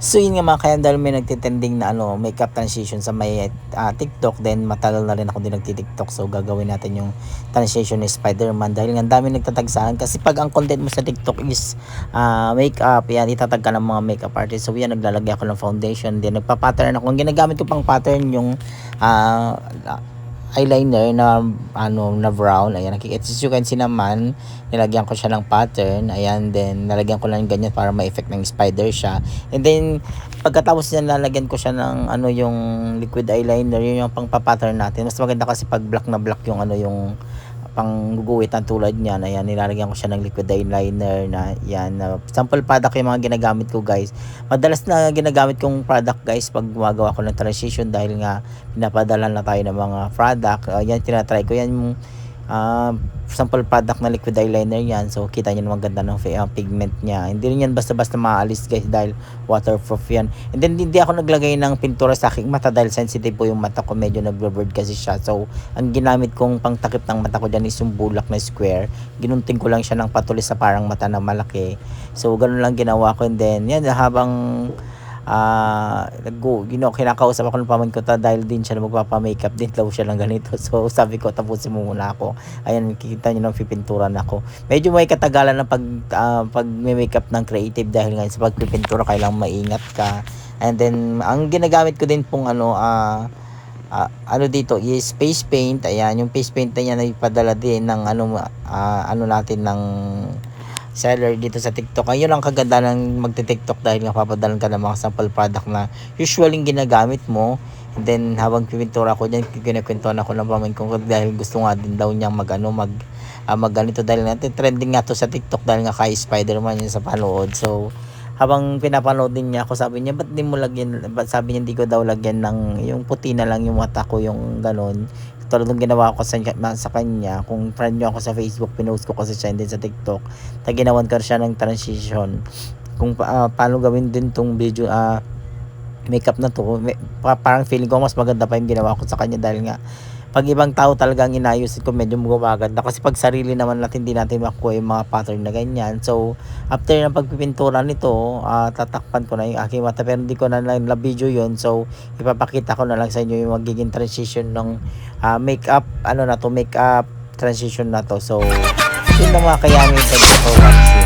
So yun nga mga kaya dahil may nagtitending na makeup transition sa may TikTok, then matagal na rin ako din nagti-TikTok, so gagawin natin yung transition ni Spider-Man dahil nga ang dami nagtatagsaan kasi pag ang content mo sa TikTok is makeup, yan itatag ka ng mga makeup artist. So yan, naglalagay ako ng foundation, then nagpa-pattern ako. Ang ginagamit ko pang pattern yung uh, eyeliner na na brown. Ayan, as you can see naman, nilagyan ko siya ng pattern. Ayan, then nalagyan ko lang ganyan para ma-effect ng spider siya. And then pagkatapos niya, nalagyan ko siya ng yung liquid eyeliner, yun yung pang pattern natin. Mas maganda kasi pag black na black yung yung pang guguhit ng tulad niyan. Ayan, nilalagyan ko siya ng liquid eyeliner na yan. Sample product yung mga ginagamit ko, guys. Madalas na ginagamit kong product, guys, pag gumagawa ko ng transition dahil nga pinapadala na tayo ng mga product. Yan, tinatry ko yan yung sample product na liquid eyeliner yan. So kita nyo naman ganda ng pigment niya. Hindi rin yan basta-basta maalis, guys, dahil waterproof yan. And then hindi ako naglagay ng pintura sa aking mata dahil sensitive po yung mata ko, medyo nagblur kasi siya. So ang ginamit kong pangtakip ng mata ko dyan is yung bulak na square. Ginunting ko lang siya ng patulis sa parang mata na malaki. So ganun lang ginawa ko. And then yan, habang kinakausap ako ng pamangkin ko dahil din siya na magpapa-makeup din daw siya ng ganito. So sabi ko, tapusin mo muna ako. Ayan, kikita nyo nang pipinturan ako. Medyo may katagalan na pag may makeup ng creative dahil nga sa pagpipintura kailangan maingat ka. And then ang ginagamit ko din pong dito is face paint. Ayan, yung face paint na yan ay padala din ng natin ng seller dito sa TikTok. Ayun ang kaganda ng magte-TikTok dahil nga papadalan ka ng mga sample product na usually ginagamit mo. And then habang pipintura ko diyan, kinukwentuhan ako ng pamangkin ko dahil gusto nga din daw niyang mag ganito dahil natin trending nga to sa TikTok dahil nga kay Spider-Man yun sa panood. So habang pinapanood din niya ako, sabi niya, sabi niya hindi ko daw lagyan ng yung puti na lang yung mata ko, yung ganon. Tulad ng ginawa ko sa kanya. Kung friend nyo ako sa Facebook, pinost ko kasi siya din sa TikTok, ginawan ko siya ng transition kung paano gawin din tong video makeup na to. Parang feeling ko mas maganda pa yung ginawa ko sa kanya dahil nga pag ibang tao talagang inayos ko, medyo gumaganda. Kasi pag sarili naman natin, hindi natin makuha yung mga pattern na ganyan. So, after ng pagpipintura nito, tatakpan ko na yung aking mata. Pero hindi ko na video yun. So, ipapakita ko na lang sa inyo yung magiging transition ng makeup, makeup transition na to. So, yun na mga kayamin. Thank you for watching.